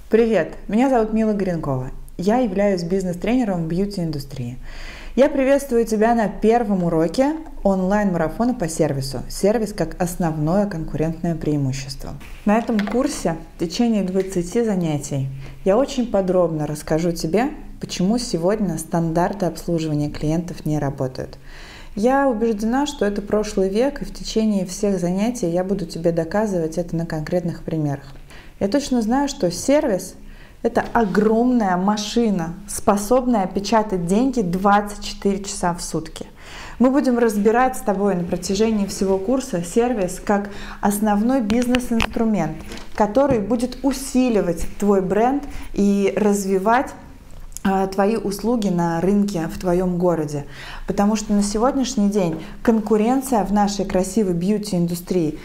Привет, меня зовут Мила Горенкова. Я являюсь бизнес-тренером в бьюти-индустрии. Я приветствую тебя на первом уроке онлайн-марафона по сервису. Сервис как основное конкурентное преимущество. На этом курсе в течение 20 занятий я очень подробно расскажу тебе, почему сегодня стандарты обслуживания клиентов не работают. Я убеждена, что это прошлый век, и в течение всех занятий я буду тебе доказывать это на конкретных примерах. Я точно знаю, что сервис – это огромная машина, способная печатать деньги 24 часа в сутки. Мы будем разбирать с тобой на протяжении всего курса сервис как основной бизнес-инструмент, который будет усиливать твой бренд и развивать твои услуги на рынке в твоем городе. Потому что на сегодняшний день конкуренция в нашей красивой бьюти-индустрии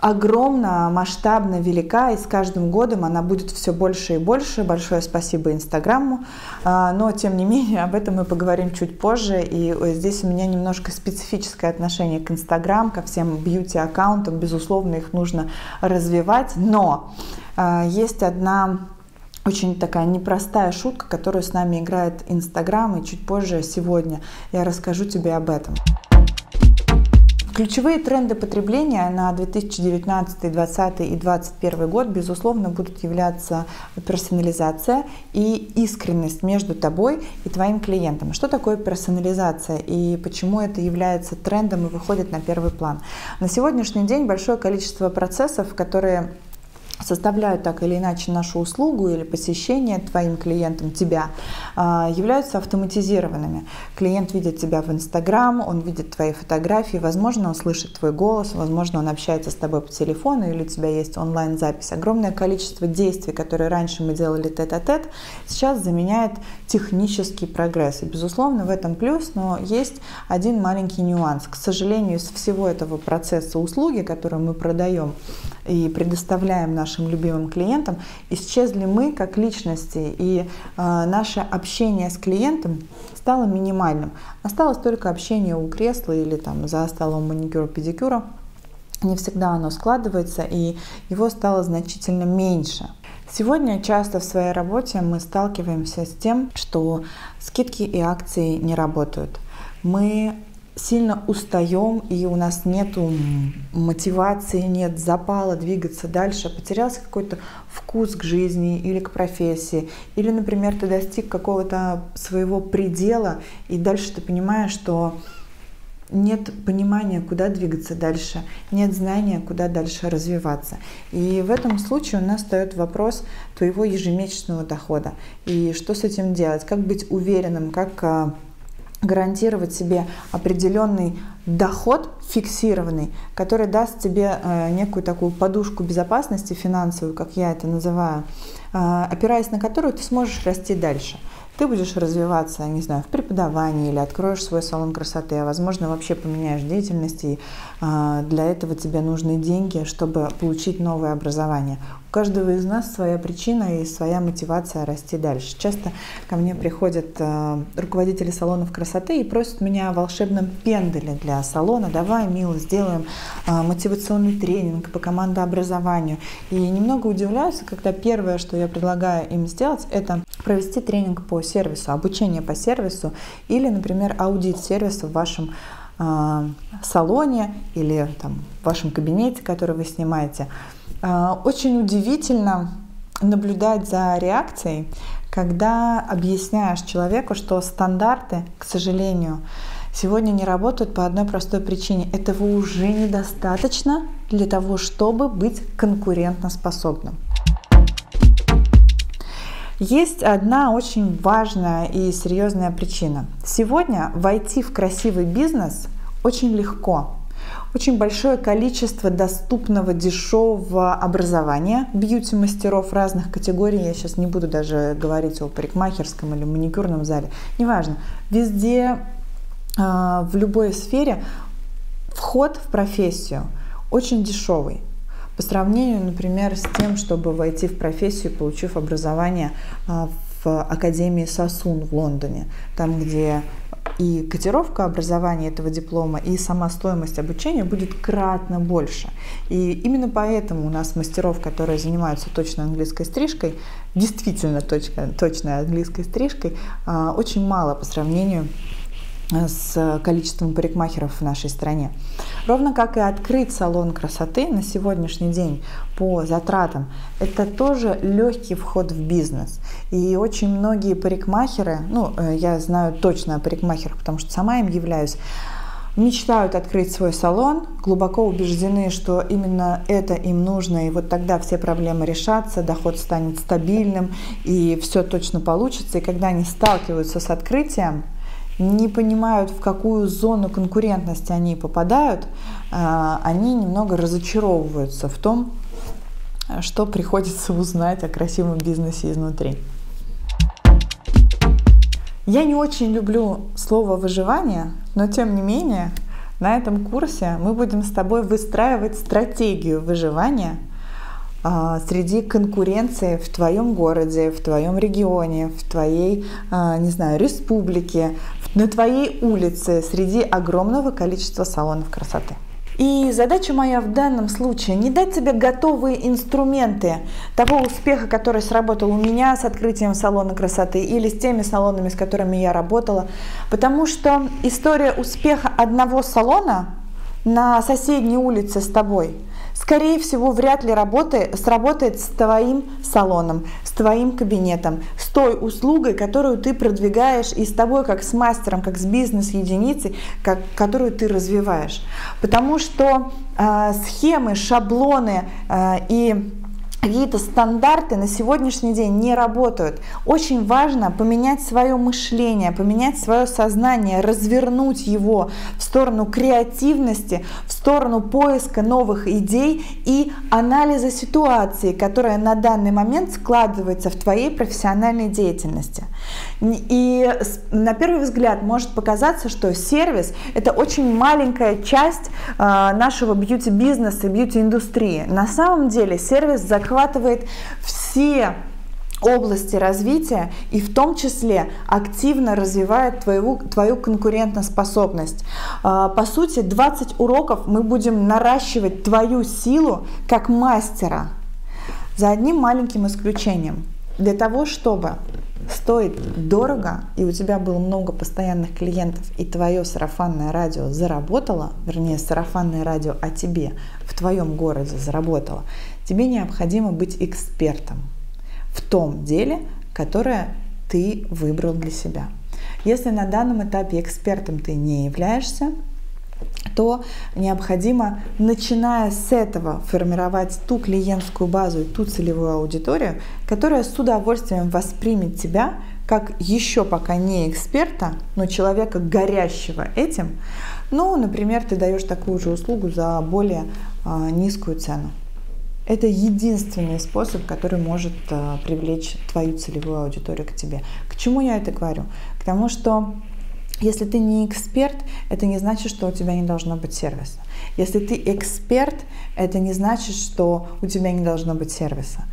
огромно, масштабно, велика, и с каждым годом она будет все больше и больше. Большое спасибо Инстаграму, но тем не менее об этом мы поговорим чуть позже, и здесь у меня немножко специфическое отношение к Инстаграм, ко всем бьюти-аккаунтам, безусловно, их нужно развивать, но есть одна очень такая непростая шутка, которую с нами играет Инстаграм, и чуть позже сегодня я расскажу тебе об этом. Ключевые тренды потребления на 2019, 2020 и 2021 год, безусловно, будут являться персонализация и искренность между тобой и твоим клиентом. Что такое персонализация и почему это является трендом и выходит на первый план? На сегодняшний день большое количество процессов, которые составляют так или иначе нашу услугу или посещение твоим клиентам, тебя, являются автоматизированными. Клиент видит тебя в Инстаграм, он видит твои фотографии, возможно, он слышит твой голос, возможно, он общается с тобой по телефону или у тебя есть онлайн-запись. Огромное количество действий, которые раньше мы делали тет-а-тет, сейчас заменяет технический прогресс. И, безусловно, в этом плюс, но есть один маленький нюанс. К сожалению, из всего этого процесса услуги, которую мы продаем и предоставляем нашим любимым клиентам, исчезли мы как личности, и наше общение с клиентом стало минимальным. Осталось только общение у кресла или там за столом маникюра-педикюра. Не всегда оно складывается, и его стало значительно меньше. Сегодня часто в своей работе мы сталкиваемся с тем, что скидки и акции не работают. Мы сильно устаем, и у нас нет мотивации, нет запала двигаться дальше, потерялся какой-то вкус к жизни или к профессии, или, например, ты достиг какого-то своего предела, и дальше ты понимаешь, что нет понимания, куда двигаться дальше, нет знания, куда дальше развиваться. И в этом случае у нас встает вопрос твоего ежемесячного дохода. И что с этим делать? Как быть уверенным, как гарантировать себе определенный доход фиксированный, который даст тебе некую такую подушку безопасности финансовую, как я это называю, опираясь на которую ты сможешь расти дальше. Ты будешь развиваться, не знаю, в преподавании или откроешь свой салон красоты, а возможно вообще поменяешь деятельность, и для этого тебе нужны деньги, чтобы получить новое образование. У каждого из нас своя причина и своя мотивация расти дальше. Часто ко мне приходят руководители салонов красоты и просят меня о волшебном пенделе для салона. Давай, Мила, сделаем мотивационный тренинг по командообразованию. И немного удивляются, когда первое, что я предлагаю им сделать, это провести тренинг по сервису, обучение по сервису или, например, аудит сервиса в вашем салоне или там, в вашем кабинете, который вы снимаете. Очень удивительно наблюдать за реакцией, когда объясняешь человеку, что стандарты, к сожалению, сегодня не работают по одной простой причине. Этого уже недостаточно для того, чтобы быть конкурентоспособным. Есть одна очень важная и серьезная причина. Сегодня войти в красивый бизнес очень легко. Очень большое количество доступного дешевого образования бьюти-мастеров разных категорий. Я сейчас не буду даже говорить о парикмахерском или маникюрном зале. Неважно. Везде, в любой сфере вход в профессию очень дешевый. По сравнению, например, с тем, чтобы войти в профессию, получив образование в Академии Сосун в Лондоне, там, где и котировка образования этого диплома, и сама стоимость обучения будет кратно больше. И именно поэтому у нас мастеров, которые занимаются точной английской стрижкой, действительно точной английской стрижкой, очень мало по сравнению с количеством парикмахеров в нашей стране. Ровно как и открыть салон красоты на сегодняшний день по затратам, это тоже легкий вход в бизнес. И очень многие парикмахеры, я знаю точно о парикмахерах, потому что сама им являюсь, мечтают открыть свой салон, глубоко убеждены, что именно это им нужно, и вот тогда все проблемы решатся, доход станет стабильным, и все точно получится. И когда они сталкиваются с открытием, не понимают, в какую зону конкурентности они попадают, они немного разочаровываются в том, что приходится узнать о красивом бизнесе изнутри. Я не очень люблю слово «выживание», но тем не менее на этом курсе мы будем с тобой выстраивать стратегию выживания среди конкуренции в твоем городе, в твоем регионе, в твоей, республике, на твоей улице, среди огромного количества салонов красоты. И задача моя в данном случае не дать тебе готовые инструменты того успеха, который сработал у меня с открытием салона красоты или с теми салонами, с которыми я работала, потому что история успеха одного салона на соседней улице с тобой, скорее всего, вряд ли сработает с твоим салоном, с твоим кабинетом, с той услугой, которую ты продвигаешь, и с тобой как с мастером, как с бизнес-единицей, которую ты развиваешь. Потому что схемы, шаблоны и какие-то стандарты на сегодняшний день не работают. Очень важно поменять свое мышление, поменять свое сознание, развернуть его в сторону креативности, в сторону поиска новых идей и анализа ситуации, которая на данный момент складывается в твоей профессиональной деятельности. И на первый взгляд может показаться, что сервис – это очень маленькая часть нашего бьюти-бизнеса, бьюти-индустрии. На самом деле сервис захватывает все области развития и в том числе активно развивает твою конкурентоспособность. По сути, 20 уроков мы будем наращивать твою силу как мастера, за одним маленьким исключением. Для того, чтобы стоить дорого, и у тебя было много постоянных клиентов, и твое сарафанное радио заработало, вернее, сарафанное радио о тебе в твоем городе заработало, тебе необходимо быть экспертом в том деле, которое ты выбрал для себя. Если на данном этапе экспертом ты не являешься, то необходимо, начиная с этого, формировать ту клиентскую базу и ту целевую аудиторию, которая с удовольствием воспримет тебя как еще пока не эксперта, но человека, горящего этим. Например, ты даешь такую же услугу за более низкую цену. Это единственный способ, который может привлечь твою целевую аудиторию к тебе. К чему я это говорю? К тому, что если ты не эксперт, это не значит, что у тебя не должно быть сервиса. Если ты эксперт, это не значит, что у тебя не должно быть сервиса.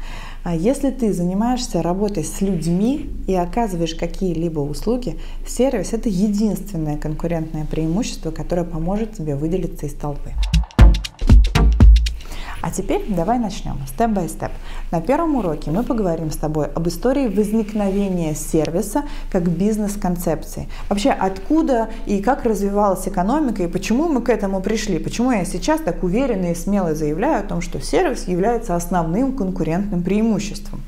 А если ты занимаешься работой с людьми и оказываешь какие-либо услуги, сервис – это единственное конкурентное преимущество, которое поможет тебе выделиться из толпы. А теперь давай начнем, степ-бай-степ. На первом уроке мы поговорим с тобой об истории возникновения сервиса как бизнес-концепции. Вообще, откуда и как развивалась экономика, и почему мы к этому пришли. Почему я сейчас так уверенно и смело заявляю о том, что сервис является основным конкурентным преимуществом.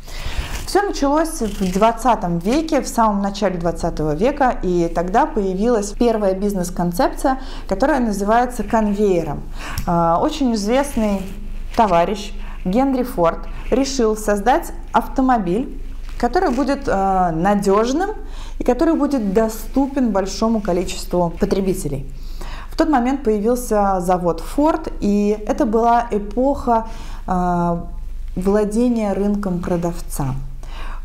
Все началось в 20 веке, в самом начале 20 века, и тогда появилась первая бизнес-концепция, которая называется конвейером. Очень известный товарищ Генри Форд решил создать автомобиль, который будет надежным и который будет доступен большому количеству потребителей. В тот момент появился завод Ford, и это была эпоха владения рынком продавца.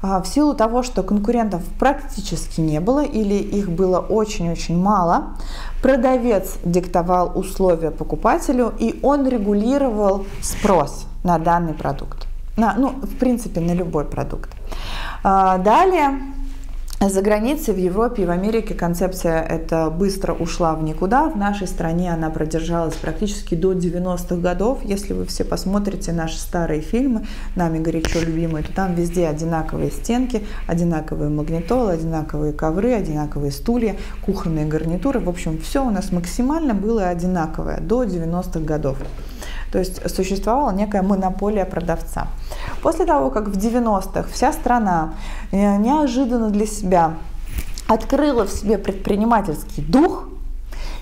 В силу того, что конкурентов практически не было или их было очень-очень мало, продавец диктовал условия покупателю, и он регулировал спрос на данный продукт. В принципе, на любой продукт. Далее За границей, в Европе и в Америке концепция эта быстро ушла в никуда. В нашей стране она продержалась практически до 90-х годов. Если вы все посмотрите наши старые фильмы, нами горячо любимые, то там везде одинаковые стенки, одинаковые магнитолы, одинаковые ковры, одинаковые стулья, кухонные гарнитуры. В общем, все у нас максимально было одинаковое до 90-х годов. То есть существовала некая монополия продавца. После того, как в 90-х вся страна неожиданно для себя открыла в себе предпринимательский дух,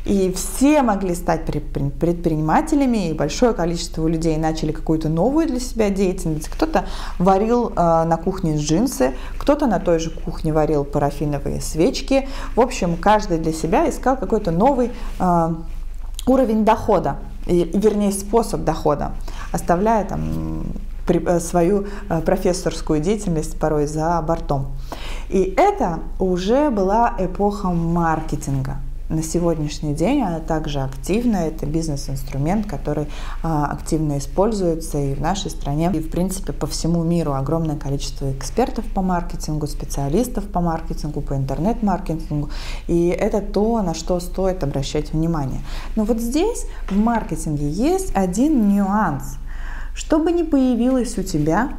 и все могли стать предпринимателями, и большое количество людей начали какую-то новую для себя деятельность. Кто-то варил на кухне джинсы, кто-то на той же кухне варил парафиновые свечки. В общем, каждый для себя искал какой-то новый уровень дохода, вернее, способ дохода, оставляя там свою профессорскую деятельность порой за бортом. И это уже была эпоха маркетинга. На сегодняшний день она также активна, это бизнес-инструмент, который активно используется и в нашей стране, и в принципе по всему миру. Огромное количество экспертов по маркетингу, специалистов по маркетингу, по интернет-маркетингу, и это то, на что стоит обращать внимание. Но вот здесь в маркетинге есть один нюанс. Чтобы не появилось у тебя,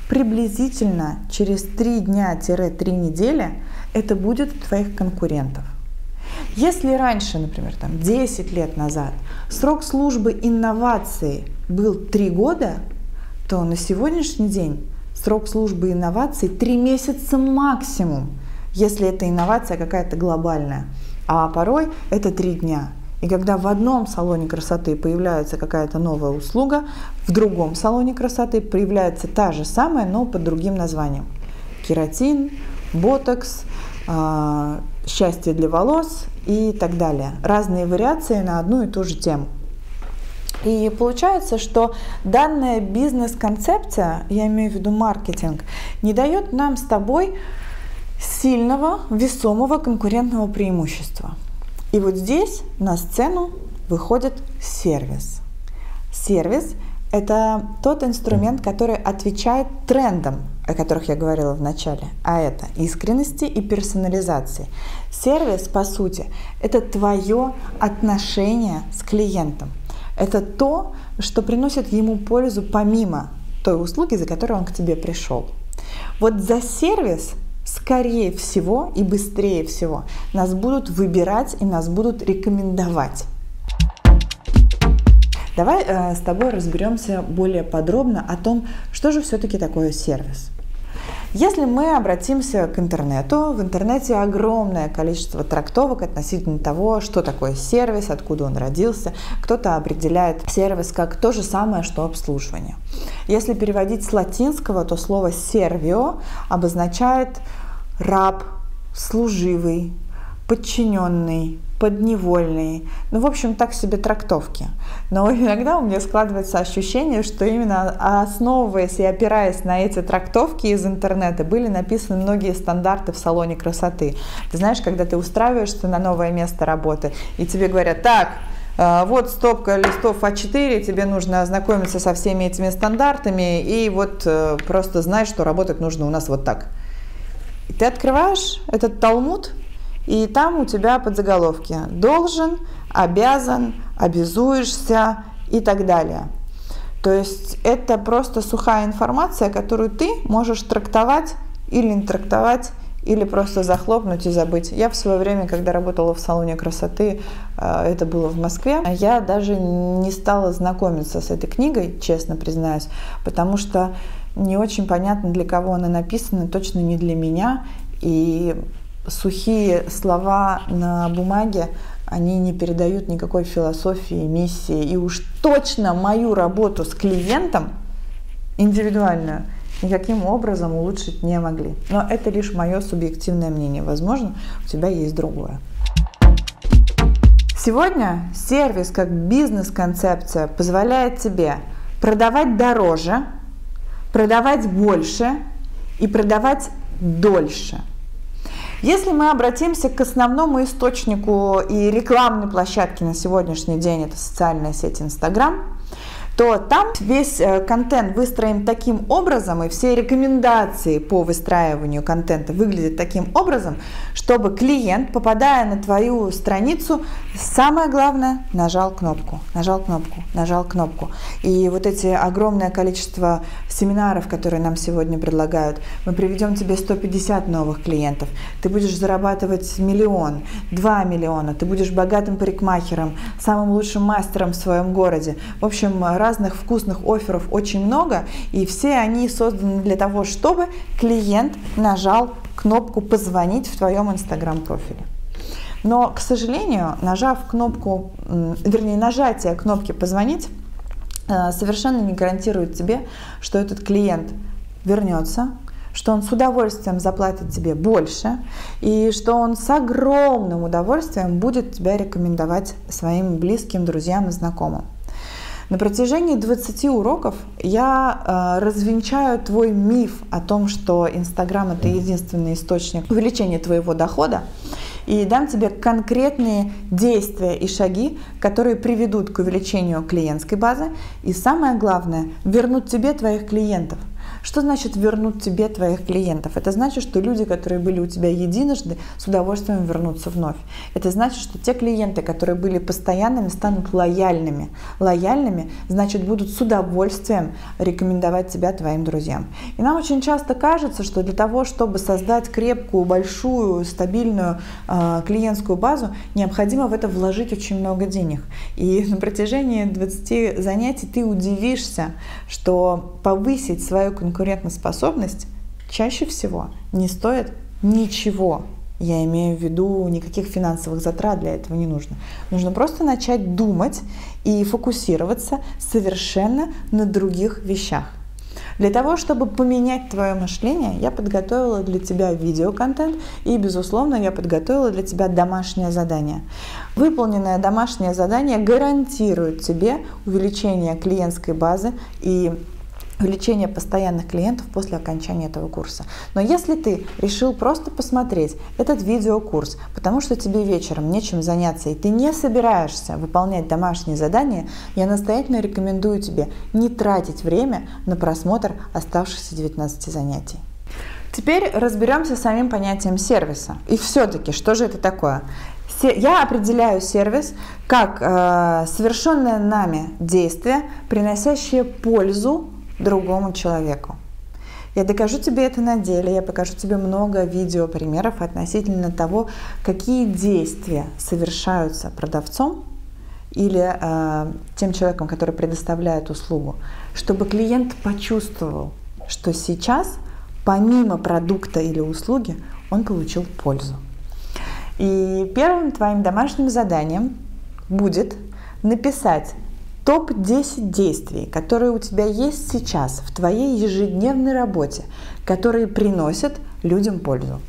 приблизительно через 3 дня-3 недели это будет у твоих конкурентов. Если раньше, например, 10 лет назад срок службы инноваций был 3 года, то на сегодняшний день срок службы инноваций 3 месяца максимум, если эта инновация какая-то глобальная, а порой это 3 дня. И когда в одном салоне красоты появляется какая-то новая услуга, в другом салоне красоты появляется та же самая, но под другим названием. Кератин, ботокс, счастье для волос и так далее. Разные вариации на одну и ту же тему. И получается, что данная бизнес-концепция, я имею в виду маркетинг, не дает нам с тобой сильного, весомого конкурентного преимущества. И вот здесь на сцену выходит сервис. Сервис – это тот инструмент, который отвечает трендам, о которых я говорила в начале, а это искренности и персонализации. Сервис, по сути, это твое отношение с клиентом. Это то, что приносит ему пользу помимо той услуги, за которой он к тебе пришел. Вот за сервис, скорее всего и быстрее всего, нас будут выбирать и нас будут рекомендовать. Давай с тобой разберемся более подробно о том, что же все-таки такое сервис. Если мы обратимся к интернету, в интернете огромное количество трактовок относительно того, что такое сервис, откуда он родился. Кто-то определяет сервис как то же самое, что обслуживание. Если переводить с латинского, то слово «servio» обозначает раб, служивый, подчиненный, подневольный. Ну, в общем, так себе трактовки. Но иногда у меня складывается ощущение, что именно основываясь и опираясь на эти трактовки из интернета, были написаны многие стандарты в салоне красоты. Ты знаешь, когда ты устраиваешься на новое место работы, и тебе говорят: так, вот стопка листов А4, тебе нужно ознакомиться со всеми этими стандартами, и вот просто знай, что работать нужно у нас вот так. И ты открываешь этот талмуд, и там у тебя подзаголовки: должен, обязан, обязуешься и так далее. То есть это просто сухая информация, которую ты можешь трактовать или не трактовать, или просто захлопнуть и забыть. Я в свое время, когда работала в салоне красоты, это было в Москве, я даже не стала знакомиться с этой книгой, честно признаюсь, потому что не очень понятно, для кого она написана, точно не для меня. И сухие слова на бумаге, они не передают никакой философии, миссии. И уж точно мою работу с клиентом индивидуальную никаким образом улучшить не могли. Но это лишь мое субъективное мнение. Возможно, у тебя есть другое. Сегодня сервис как бизнес-концепция позволяет тебе продавать дороже, продавать больше и продавать дольше. Если мы обратимся к основному источнику и рекламной площадке на сегодняшний день, это социальная сеть Instagram, то там весь контент выстроен таким образом, и все рекомендации по выстраиванию контента выглядят таким образом, чтобы клиент, попадая на твою страницу, самое главное, нажал кнопку, нажал кнопку, нажал кнопку. И вот эти огромное количество семинаров, которые нам сегодня предлагают, мы приведем тебе 150 новых клиентов, ты будешь зарабатывать 1 миллион, 2 миллиона, ты будешь богатым парикмахером, самым лучшим мастером в своем городе. В общем, разных вкусных офферов очень много, и все они созданы для того, чтобы клиент нажал кнопку «Позвонить» в твоем инстаграм-профиле. Но, к сожалению, нажатие кнопки «Позвонить» совершенно не гарантирует тебе, что этот клиент вернется, что он с удовольствием заплатит тебе больше, и что он с огромным удовольствием будет тебя рекомендовать своим близким, друзьям и знакомым. На протяжении 20 уроков я развенчаю твой миф о том, что Инстаграм – это единственный источник увеличения твоего дохода, и дам тебе конкретные действия и шаги, которые приведут к увеличению клиентской базы и, самое главное, вернут тебе твоих клиентов. Что значит вернуть тебе твоих клиентов? Это значит, что люди, которые были у тебя единожды, с удовольствием вернутся вновь. Это значит, что те клиенты, которые были постоянными, станут лояльными. Лояльными, значит, будут с удовольствием рекомендовать тебя твоим друзьям. И нам очень часто кажется, что для того, чтобы создать крепкую, большую, стабильную клиентскую базу, необходимо в это вложить очень много денег. И на протяжении 20 занятий ты удивишься, что повысить свою конкурентоспособность чаще всего не стоит ничего. Я имею в виду, никаких финансовых затрат для этого не нужно. Нужно просто начать думать и фокусироваться совершенно на других вещах. Для того, чтобы поменять твое мышление, я подготовила для тебя видеоконтент и, безусловно, я подготовила для тебя домашнее задание. Выполненное домашнее задание гарантирует тебе увеличение клиентской базы и увеличение постоянных клиентов после окончания этого курса. Но если ты решил просто посмотреть этот видеокурс, потому что тебе вечером нечем заняться и ты не собираешься выполнять домашние задания, я настоятельно рекомендую тебе не тратить время на просмотр оставшихся 19 занятий. Теперь разберемся с самим понятием сервиса. И все-таки, что же это такое? Я определяю сервис как совершенное нами действие, приносящее пользу другому человеку. Я докажу тебе это на деле, я покажу тебе много видеопримеров относительно того, какие действия совершаются продавцом или тем человеком, который предоставляет услугу, чтобы клиент почувствовал, что сейчас помимо продукта или услуги он получил пользу. И первым твоим домашним заданием будет написать топ-10 действий, которые у тебя есть сейчас в твоей ежедневной работе, которые приносят людям пользу.